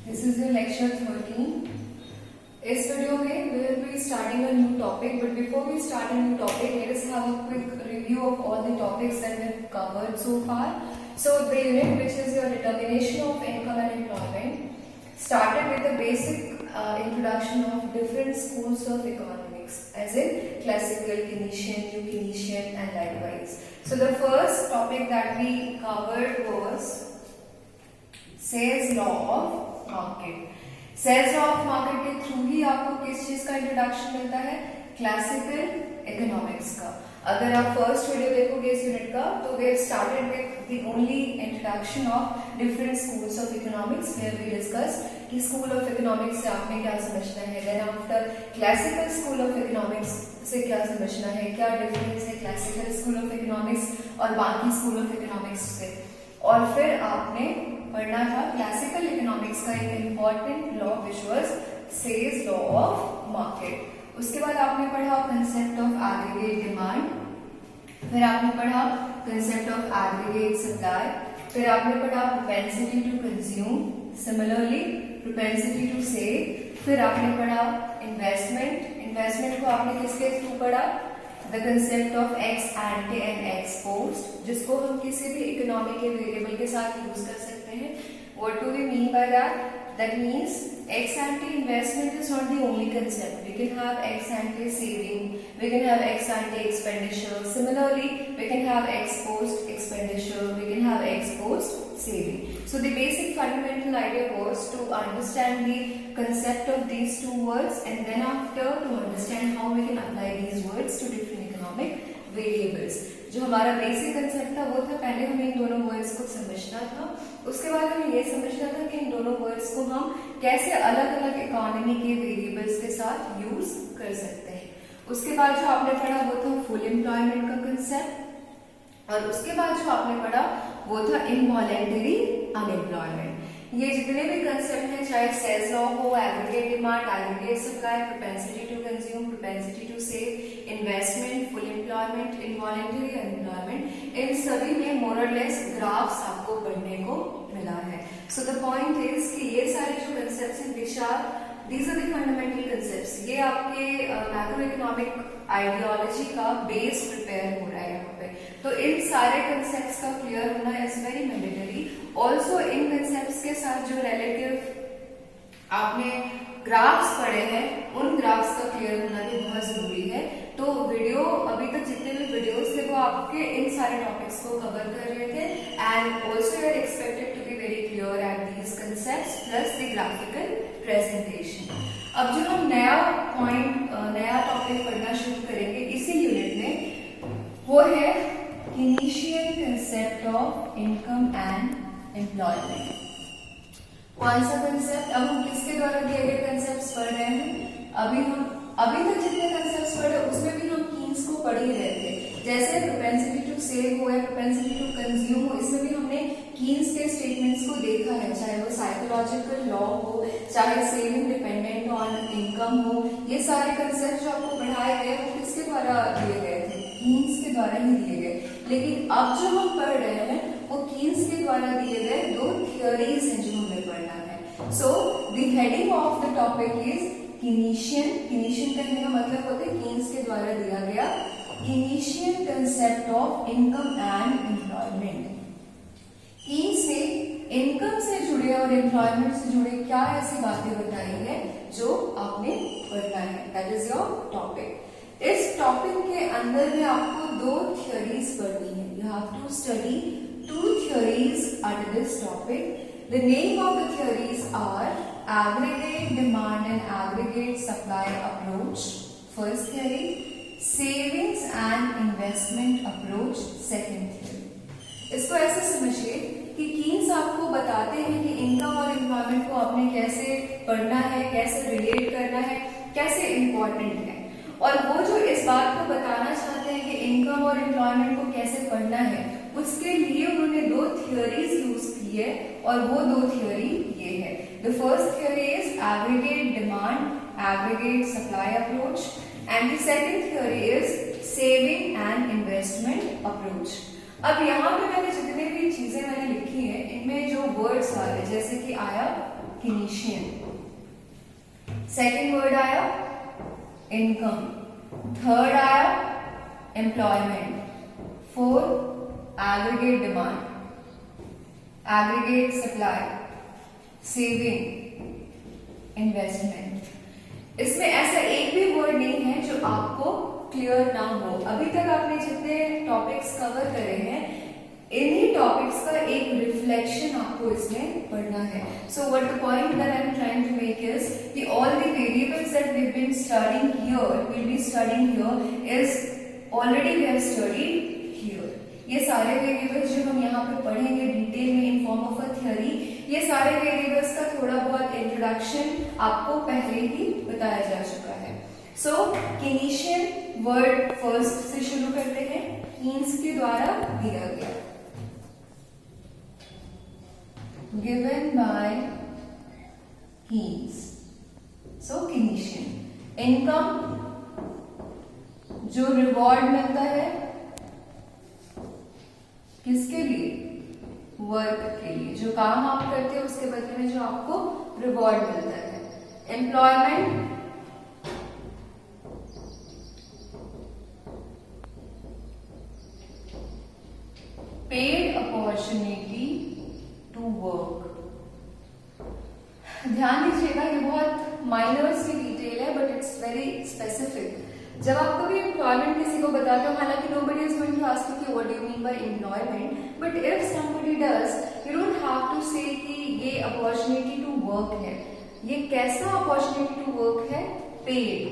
This is your lecture 13. इस video में we will be starting a new topic, but before we start a new topic, let us have a quick review of all the topics that we have covered so far. So the unit, which is your determination of income and employment, started with the basic introduction of different schools of economics, as in classical, Keynesian, new Keynesian, and likewise. So the first topic that we covered was Say's law of market. Say's law of market के through ही आपको किस चीज का introduction मिलता है? Classical economics का. अगर आप फर्स्ट वीडियो देखोगे इस यूनिट का, तो we have started with the only introduction of different schools of economics, where we discuss कि स्कूल ऑफ इकोनॉमिक्स से आपने क्या समझना है, then after classical school of economics से क्या समझना है, क्या डिफरेंस है क्लासिकल स्कूल ऑफ इकोनॉमिक्स और बाकी स्कूल ऑफ इकोनॉमिक्स से. और फिर आपने पढ़ना था क्लासिकल इकोनॉमिक्स का एक important law which was says law of market. उसके बाद आपने पढ़ा कंसेप्ट ऑफ एग्रीगेट डिमांड, फिर आपने पढ़ा कंसेप्ट ऑफ एग्रीगेट सप्लाई, फिर आपने पढ़ा propensity to consume, similarly propensity to save, फिर आपने पढ़ा इन्वेस्टमेंट. इन्वेस्टमेंट को आपने किसके थ्रू पढ़ा? The concept of x एंटे and x post, जिसको हम किसी भी इकोनॉमी के वेरिएबल के साथ यूज कर सकते हैं. What do we mean by that? That means ex ante investment is not the only concept. We can have ex ante saving, we can have ex ante expenditure. Similarly, we can have ex post expenditure, we can have ex post saving. So the basic fundamental idea was to understand the concept of these two words, and then after to understand how we can apply these words to different economic variables. जो हमारा basic concept था वो था पहले हमें इन दोनों words को समझना था, उसके बाद हमें ये समझना था कि इन दोनों वर्ड्स को हम कैसे अलग अलग इकोनॉमी के वेरिएबल्स के साथ यूज कर सकते हैं. उसके बाद जो आपने पढ़ा वो था फुल एम्प्लॉयमेंट का कंसेप्ट, और उसके बाद जो आपने पढ़ा वो था इनवॉलेंटरी अनएम्प्लॉयमेंट. ये जितने भी कंसेप्ट हैं, चाहे सेज लॉ हो, aggregate demand, aggregate supply, propensity to consume, propensity to save, investment, full employment, involuntary unemployment, इन सभी में मोर और लेस ग्राफ्स आपको पढ़ने को मिला है. सो द पॉइंट इज कि ये सारे जो कंसेप्ट्स हैं these are the fundamental concepts. ये आपके मैक्रो इकोनॉमिक आइडियोलॉजी का बेस प्रिपेयर हो रहा है यहाँ पे. तो इन सारे कंसेप्ट्स का क्लियर होना is very mandatory. Also in concepts के साथ जो रिलेटिव आपने ग्राफ्स पढ़े हैं, उन ग्राफ्स का क्लियर होना भी बहुत जरूरी है. तो वीडियो अभी तक जितने भी वीडियोस थे वो आपके इन सारे टॉपिक्स को कवर कर रहे थे, and also you are expected to be very clear at these concepts plus the graphical presentation. अब जो हम नया टॉपिक पढ़ना शुरू करेंगे इसी यूनिट में, वो है initial concept of income and employment. कौन सा कंसेप्ट? अब हम किसके द्वारा दिए गए कंसेप्ट्स पढ़ रहे हैं? अभी तक जितने कंसेप्ट्स पढ़े उसमें भी हम कीन्स को पढ़ ही रहे थे. जैसे प्रोपेंसिटी टू सेव हो या प्रोपेंसिटी टू कंज्यूम हो, इसमें भी हमने कीन्स के स्टेटमेंट्स को देखा है, चाहे वो साइकोलॉजिकल लॉ हो, चाहे सेविंग डिपेंडेंट ऑन इनकम हो. ये सारे कंसेप्ट जो आपको पढ़ाए गए वो किसके द्वारा दिए गए थे? कीन्स के द्वारा ही दिए गए. लेकिन अब जो हम पढ़ रहे हैं वो कीन्स के द्वारा दिए गए दो थियोरीज हैं जो हमें पढ़ना है. So the heading of the topic is Keynesian. Keynesian कहने का मतलब होता है कीन्स के द्वारा दिया गया initial concept of income and employment. Keynes ने इनकम से जुड़े और एम्प्लॉयमेंट से जुड़े क्या ऐसी बातें बताई है जो आपने पढ़ना है. That is your topic. इस टॉपिक के अंदर में आपको दो थियोरीज पढ़नी है. You have to study two theories under this topic. The name of the theories are aggregate demand and aggregate supply approach, first theory, savings and investment approach, second theory. इसको ऐसे समझिए कि कीन्स आपको बताते हैं कि इनकम और employment को आपने कैसे पढ़ना है, कैसे रिलेट करना है, कैसे इंपॉर्टेंट है. और वो जो इस बात को बताना चाहते हैं कि इनकम और एम्प्लॉयमेंट को कैसे पढ़ना है, उसके लिए उन्होंने दो थियोरीज यूज की है, और वो दो थियोरी ये है. The first theory is aggregate demand, aggregate supply approach, and the second theory is saving and investment approach. अब यहाँ पे मैंने जितने भी चीजें मैंने लिखी हैं, इनमें जो वर्ड्स आ रहे जैसे कि आया किनीशियन। सेकंड वर्ड आया इनकम, थर्ड आया employment, fourth aggregate demand, aggregate supply, saving, investment. इसमें ऐसा एक भी वर्ड नहीं है जो आपको क्लियर ना हो। अभी तक आपने जितने टॉपिक्स कवर करे हैं, इन्हीं टॉपिक्स का एक रिफ्लेक्शन आपको इसमें पढ़ना है। So what the point that I am trying to make is कि all the variables that we have been studying here, will be studying here is already we have studied here. ये सारे variables जो हम यहाँ पे पढ़ेंगे detail में in form of a theory, ये सारे वेरिएबल्स का थोड़ा बहुत इंट्रोडक्शन आपको पहले ही बताया जा चुका है। सो किनीशियन वर्ड फर्स्ट से शुरू करते हैं, कीन्स के द्वारा दिया गया, given by Keynes. So Keynesian. Income जो रिवॉर्ड मिलता है किसके लिए? वर्क के लिए, जो काम आप करते हो उसके बदले में जो आपको रिवॉर्ड मिलता है। Employment paid opportunity to work. ध्यान दीजिएगा, ये बहुत माइनर्स की डिटेल है बट इट्स वेरी स्पेसिफिक। जब आप कभी एम्प्लॉयमेंट किसी को बताते हो, हालांकि nobody is going to ask you कि what do you mean by employment, but if somebody does, you don't have to say कि ये opportunity to work है। ये कैसा opportunity to work है? पेड,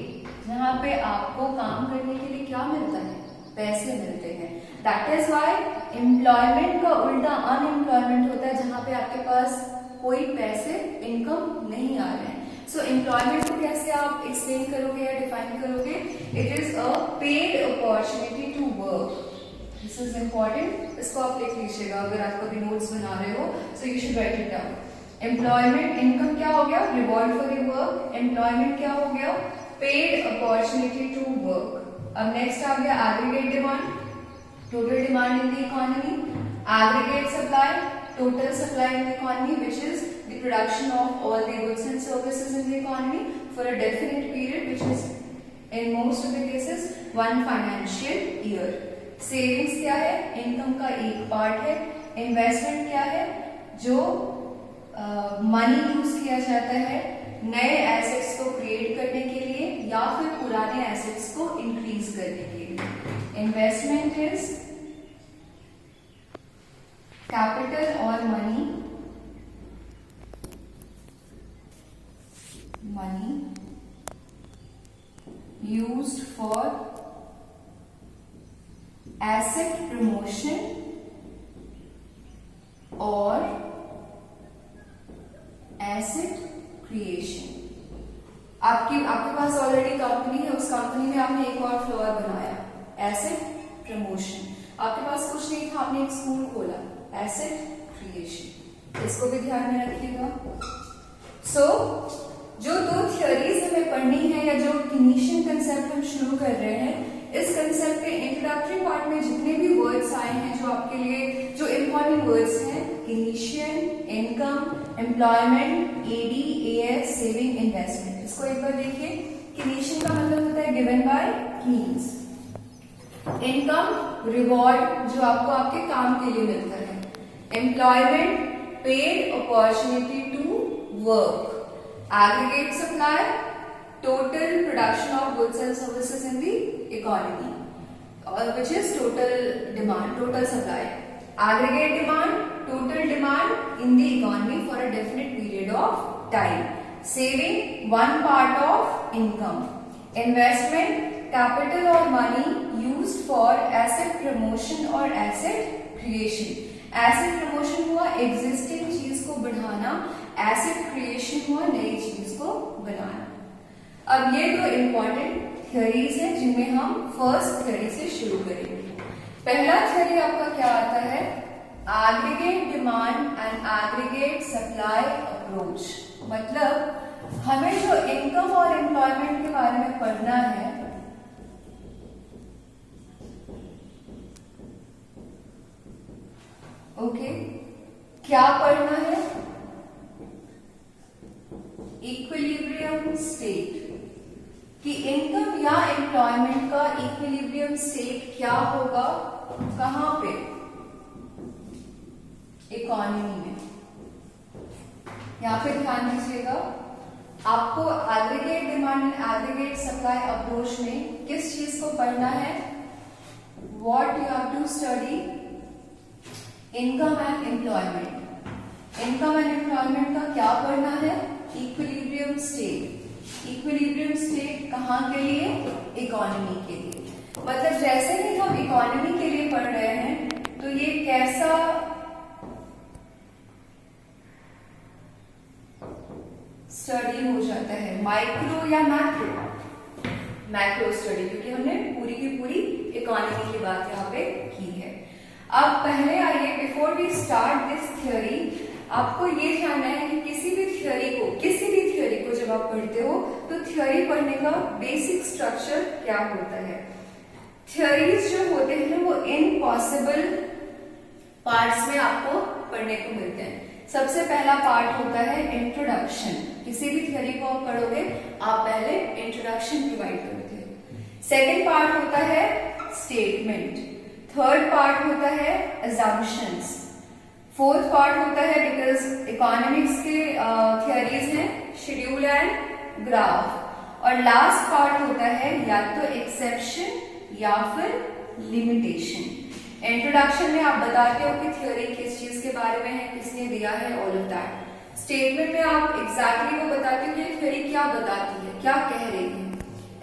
जहाँ पे आपको काम करने के लिए क्या मिलता है? पैसे मिलते हैं। That is why employment का उल्टा अनएम्प्लॉयमेंट होता है, जहाँ पे आपके पास कोई पैसे इनकम नहीं आ रहे हैं। सो एम्प्लॉयमेंट को कैसे आप एक्सप्लेन करोगे या डिफाइन करोगे? It is a paid opportunity to work. This is important, इसको आप लिख लीजिएगा अगर आप कभी नोट्स बना रहे हो। So you should write it down. Employment, income क्या हो गया? Reward for your work. Employment क्या हो गया? Paid opportunity to work. अब नेक्स्ट आ गया aggregate demand, total demand in the economy. Aggregate supply, total supply in the economy, which is the production of all the goods and services in the economy for a definite period, which is in most of the cases one financial year. Savings क्या है? Income का एक part है। Investment क्या है? जो money use किया जाता है नए एसेट्स को क्रिएट करने के लिए या फिर पुराने एसेट्स को इंक्रीज करने के लिए। Investment is capital or money used for asset promotion or asset creation। आपके पास ऑलरेडी कंपनी है, उस कंपनी में आपने एक और फ्लोर बनाया, एसेट प्रमोशन। आपके पास कुछ नहीं था, आपने एक स्कूल खोला, एसेट क्रिएशन। इसको भी ध्यान में रखिएगा। सो जो दो थियोरीज हमें पढ़नी है या जो किनीशियन कंसेप्ट हम शुरू कर रहे हैं, इस कंसेप्ट के इंट्रोडक्टरी पार्ट में जितने भी वर्ड्स आए हैं जो आपके लिए जो इंपॉर्टेंट वर्ड्स हैं, Keynesian, income, employment, AD, AS, saving, investment. इसको एक बार देखिए। किनीशियन का मतलब होता है given by Keynes. Income, reward जो आपको आपके काम के लिए मिलता है। Employment, paid opportunity to work. Aggregate supply, total production of goods and services in the economy, which is total demand, total supply. Aggregate demand, total demand in the economy for a definite period of time. Saving, one part of income. Investment, capital or money used for asset promotion or asset creation. Asset promotion हुआ existing चीज को बढ़ाना, asset creation हुआ नई चीज को बनाना। अब ये दो important थ्योरीज है जिनमें हम फर्स्ट थ्योरी से शुरू करेंगे। पहला थ्योरी आपका क्या आता है? Aggregate demand and aggregate supply approach. मतलब हमें जो इनकम और एम्प्लॉयमेंट के बारे में पढ़ना है, ओके, क्या पढ़ना है? इक्विलिब्रियम स्टेट, कि इनकम या एम्प्लॉयमेंट का इक्विलिब्रियम स्टेट क्या होगा, कहां पे, इकोनॉमी में। यहां पे ध्यान दीजिएगा, आपको aggregate demand and aggregate supply approach में किस चीज को पढ़ना है, what you have to study, income and employment. Income and employment का क्या पढ़ना है, इक्विलिब्रियम स्टेट। इक्विलिब्रियम स्टेट कहां के लिए, इकोनॉमी के लिए। मतलब जैसे ही हम इकोनॉमी के लिए पढ़ रहे हैं तो ये कैसा स्टडी हो जाता है, माइक्रो या मैक्रो, मैक्रो स्टडी, क्योंकि हमने पूरी की पूरी इकोनॉमी की बात यहाँ पे की है। अब पहले आइए, before we start this theory, आपको ये जानना है कि किसी भी थ्योरी को जब आप पढ़ते हो तो थ्योरी पढ़ने का बेसिक स्ट्रक्चर क्या होता है। थ्योरीज जो होते हैं वो इम्पॉसिबल पार्ट्स में आपको पढ़ने को मिलते हैं। सबसे पहला पार्ट होता है इंट्रोडक्शन। किसी भी थ्योरी को आप पढ़ोगे, आप पहले इंट्रोडक्शन प्रोवाइड करते हैं। सेकेंड पार्ट होता है स्टेटमेंट। थर्ड पार्ट होता है assumptions। फोर्थ पार्ट होता है, बिकॉज इकोनॉमिक्स के थियरीज हैं, शेड्यूल एंड ग्राफ। और लास्ट पार्ट होता है या तो एक्सेप्शन या फिर लिमिटेशन। इंट्रोडक्शन में आप बताते हो कि थ्योरी किस चीज के बारे में है, किसने दिया है, ऑल ऑफ दैट। स्टेटमेंट में आप एग्जैक्टली वो बताते हो कि थ्योरी क्या बताती है, क्या कह रही है।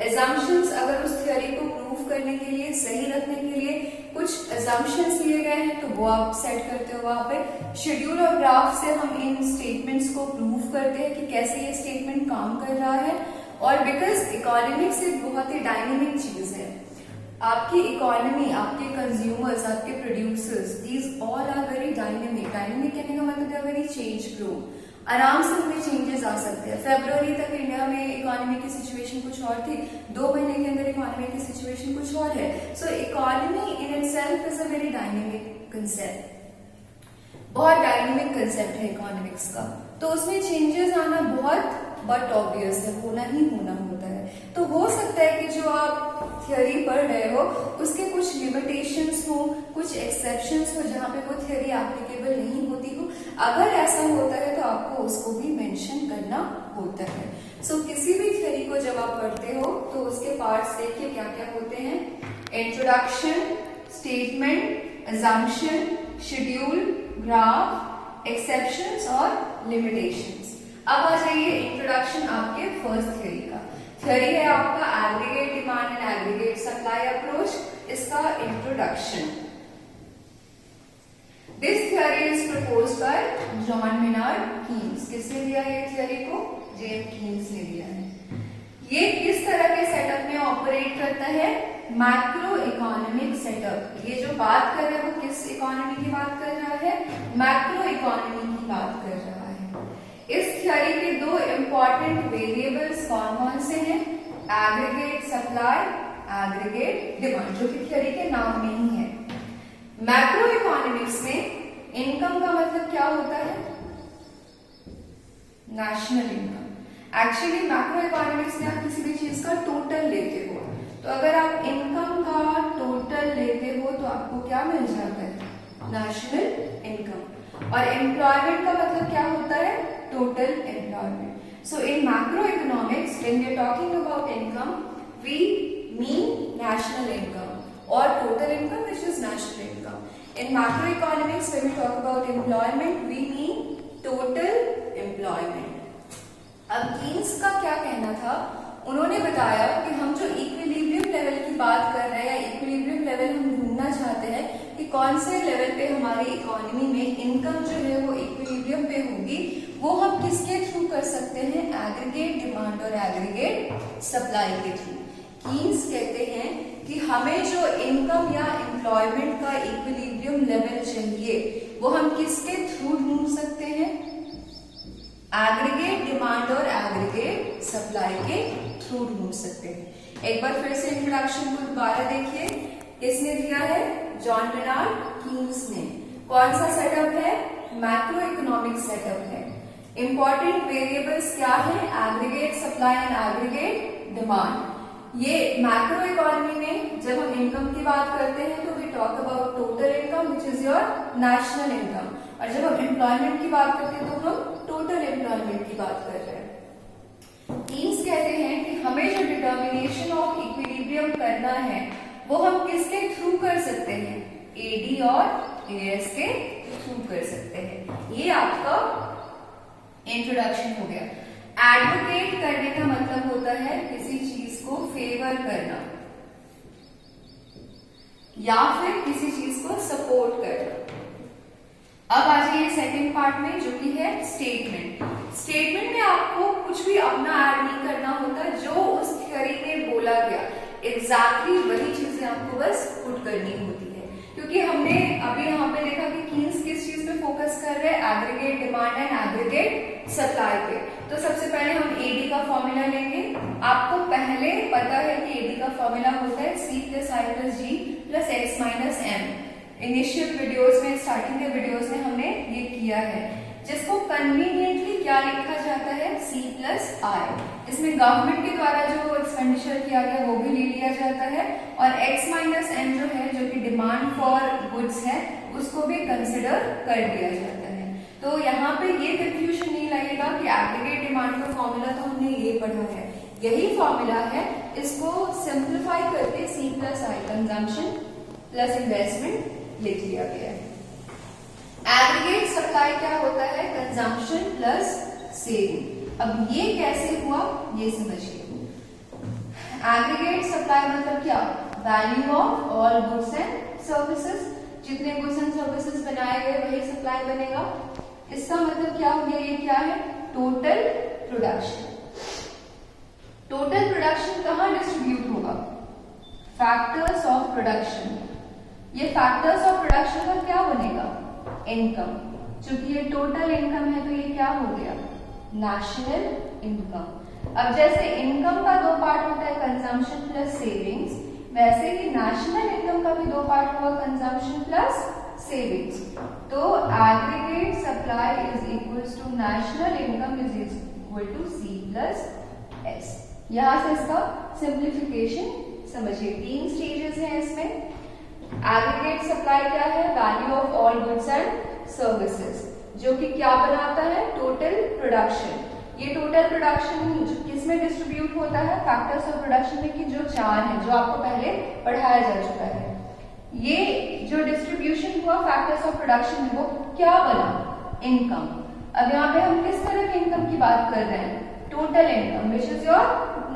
assumptions, अगर उस थ्योरी को प्रूव करने के लिए, सही रखने के लिए कुछ assumptions लिए गए हैं तो वो आप सेट करते हो वहां पे। शेड्यूल और ग्राफ से हम इन स्टेटमेंट्स को प्रूव करते हैं कि कैसे ये स्टेटमेंट काम कर रहा है। और बिकॉज इकोनॉमिक्स एक बहुत ही डायनेमिक चीज है, आपकी इकोनॉमी, आपके कंज्यूमर्स, आपके producers, these all are very dynamic. Dynamic कहने का मतलब है वेरी चेंज प्रूफ, आराम से उनमें चेंजेस आ सकते हैं। फरवरी तक इंडिया में इकोनॉमी की सिचुएशन कुछ और थी, 2 महीने के अंदर इकोनॉमी की सिचुएशन कुछ और है। So economy in itself is a very dynamic concept, बहुत डायनेमिक कंसेप्ट है इकोनॉमिक्स का। तो उसमें चेंजेस आना बहुत बट ऑब्वियस है, होना ही होना होता है। तो हो सकता है कि जो आप थ्योरी पढ़ रहे हो उसके कुछ लिमिटेशंस हो, कुछ एक्सेप्शंस हो, जहां पे वो थ्योरी एप्लीकेबल नहीं होती हो। अगर ऐसा होता है तो आपको उसको भी मेंशन करना होता है। सो किसी भी थ्योरी को जब आप पढ़ते हो तो उसके पार्ट्स देखिए क्या क्या होते हैं, introduction, statement, assumption, schedule, graph, exceptions और लिमिटेशंस। अब आ जाइए इंट्रोडक्शन आपके फर्स्ट थ्योरी का। थ्योरी है आपका aggregate demand and aggregate supply approach, इसका introduction. This theory is proposed by John Maynard Keynes. किसने दिया ये थ्योरी को, जेम कीन्स ने दिया है। ये किस तरह के सेटअप में ऑपरेट करता है, मैक्रो इकोनॉमिक सेटअप। ये जो बात कर रहे हैं वो किस इकोनॉमी की बात कर रहा है, मैक्रो इकोनॉमी की बात कर रहा है। इस थ्योरी के 2 इंपॉर्टेंट वेरिएबल्स कौन कौन से हैं, एग्रीगेट सप्लाई, एग्रीगेट डिमांड, जो कि थ्योरी के नाम में ही है। मैक्रो इकोनॉमिक्स में इनकम का मतलब क्या होता है, national income. Actually macro economics में आप किसी भी चीज का टोटल लेते हो, तो अगर आप इनकम का टोटल लेते हो तो आपको क्या मिल जाता है, नेशनल इनकम। और एम्प्लॉयमेंट का मतलब क्या होता है, total employment. So in macroeconomics when we are talking about income we mean national income और total income which is national income. In macroeconomics when we talk about employment we mean total employment. अब Keynes का क्या कहना था, उन्होंने बताया कि हम जो इक्विलिब्रियम लेवल की बात कर रहे हैं, इक्विलिब्रियम लेवल हम ढूंढना चाहते हैं कि कौन से लेवल पे हमारी इकोनॉमी में इनकम जो है वो इक्विलिब्रियम पे होगी, वो हम किसके थ्रू कर सकते हैं, एग्रीगेट डिमांड और एग्रीगेट सप्लाई के थ्रू। कीन्स कहते हैं कि हमें जो इनकम या एम्प्लॉयमेंट का इक्विलिब्रियम लेवल चाहिए वो हम किसके थ्रू ढूंढ सकते हैं, एग्रीगेट डिमांड और एग्रीगेट सप्लाई के थ्रू ढूंढ सकते हैं। एक बार फिर से इंट्रोडक्शन को दोबारा देखिए, किसने दिया है, जॉन मेनार्ड कीन्स ने। कौन सा सेटअप है, मैक्रो इकोनॉमिक सेटअप है। इंपॉर्टेंट वेरिएबल्स क्या है? Aggregate supply and aggregate demand. ये मैक्रो इकोनॉमी में जब हम इनकम की बात करते हैं तो we talk about total income which is your national income, और जब हम एम्प्लॉयमेंट की बात करते हैं तो हम टोटल एम्प्लॉयमेंट की बात कर रहे हैं। कीन्स कहते हैं कि हमें जो डिटर्मिनेशन ऑफ इक्विलिब्रियम करना है वो हम किसके थ्रू कर सकते हैं? एडी और एएस के थ्रू कर सकते हैं। ये आपका इंट्रोडक्शन हो गया। एडवोकेट करने का मतलब होता है किसी चीज को फेवर करना या फिर किसी चीज को सपोर्ट करना। अब आ जाइए सेकंड पार्ट में जो कि है स्टेटमेंट। स्टेटमेंट में आपको कुछ भी अपना ऐड नहीं करना होता, जो उस थ्योरी में बोला गया एग्जैक्टली वही चीजें आपको बस पुट करनी होती है। क्योंकि हमने अभी यहाँ पे देखा कि कीन्स किस चीज पे फोकस कर रहे हैं? Aggregate demand and aggregate supply पे। तो सबसे पहले हम एडी का फॉर्मूला लेंगे। आपको पहले पता है कि एडी का फॉर्मूला होता है C plus I plus G plus X minus M। Initial videos में, स्टार्टिंग के वीडियोस में हमने ये किया है, जिसको कन्वीनियंटली क्या लिखा जाता है? C plus I। इसमें गवर्नमेंट के द्वारा जो एक्सपेंडिचर किया गया वो भी ले लिया जाता है, और X माइनस M जो है, जो कि डिमांड फॉर गुड्स है, उसको भी कंसिडर कर लिया जाता है। तो यहाँ पे ये कंफ्यूजन नहीं लगेगा कि एग्रीगेट डिमांड का फॉर्मूला तो हमने ये पढ़ा है, यही फॉर्मूला है। इसको सिंप्लीफाई करके C plus I consumption plus investment लिख लिया गया है। एग्रीगेट सप्लाई क्या होता है? Consumption plus saving. अब ये कैसे हुआ ये समझिए। एग्रीगेट सप्लाई मतलब क्या? Value of all goods and services. जितने गुड्स एंड सर्विसेज बनाए गए वही सप्लाई बनेगा। इसका मतलब क्या हो गया? ये क्या है? Total production. टोटल प्रोडक्शन कहाँ डिस्ट्रीब्यूट होगा? Factors of production. ये फैक्टर्स ऑफ प्रोडक्शन का क्या बनेगा? इनकम। चूंकि ये टोटल इनकम है तो ये क्या हो गया? National income. अब जैसे इनकम का दो पार्ट होता है, कंजम्पशन प्लस सेविंग्स, वैसे ही नेशनल इनकम का भी दो पार्ट हुआ, कंजम्पशन प्लस सेविंग्स। तो aggregate supply is equals to national income is equal to C plus S। यहां से इसका सिंप्लीफिकेशन समझिए। 3 स्टेजेस हैं इसमें। एग्रीगेट सप्लाई क्या है? Value of all goods and services, जो कि क्या बनाता है? Total production. ये टोटल प्रोडक्शन किसमें डिस्ट्रीब्यूट होता है? फैक्टर्स ऑफ प्रोडक्शन में, कि जो 4 है, जो आपको पहले पढ़ाया जा चुका है। ये जो डिस्ट्रीब्यूशन हुआ फैक्टर्स ऑफ प्रोडक्शन में, वो क्या बना? इनकम। अब यहाँ पे हम किस तरह की इनकम की बात कर रहे हैं? Total income which is your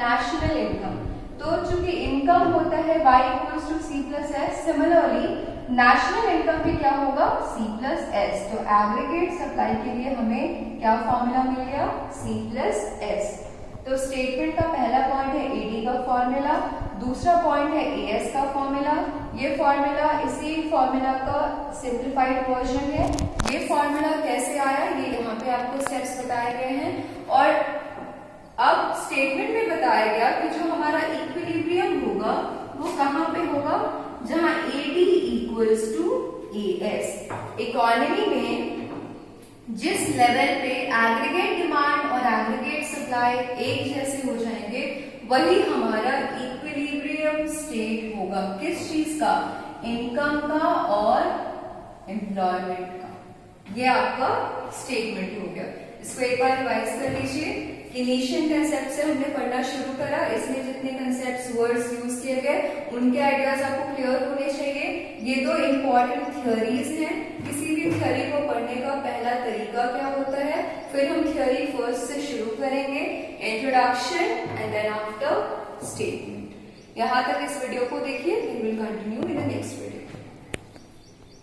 national income. तो चूंकि इनकम होता है y equals to C plus S, similarly national income भी क्या होगा? C plus S। तो एग्रीगेट सप्लाई के लिए हमें क्या फॉर्मूला मिल गया? C plus S। तो स्टेटमेंट का पहला पॉइंट है एडी का फॉर्मूला, दूसरा पॉइंट है एएस का फॉर्मूला। ये फॉर्मूला इसी फॉर्मूला का सिंप्लीफाइड वर्जन है। ये फॉर्मूला कैसे आया ये यहाँ पे आपको स्टेप्स बताए गए हैं। और अब स्टेटमेंट में बताया गया कि जो हमारा इक्विलिब्रियम होगा वो कहाँ पे होगा? जहां AD equals to AS. Economy में जिस लेवल पे एग्रीगेट डिमांड और एग्रीगेट सप्लाई एक जैसे हो जाएंगे वही हमारा इक्विलिब्रियम स्टेट होगा। किस चीज का? इनकम का और एम्प्लॉयमेंट का। ये आपका स्टेटमेंट हो गया। इसको एक बार रिवाइज कर लीजिए। इनिशियल कंसेप्ट से हमने पढ़ना शुरू करा। इसमें जितने कंसेप्ट्स वर्ड्स यूज किए गए उनके आइडियाज आपको क्लियर होने चाहिए। ये 2 इंपॉर्टेंट थ्योरीज हैं। किसी भी थ्योरी को पढ़ने का पहला तरीका क्या होता है? फिर हम थ्योरी फर्स्ट से शुरू करेंगे, introduction and then after statement. यहाँ तक इस वीडियो को देखिए, we will continue in the next video.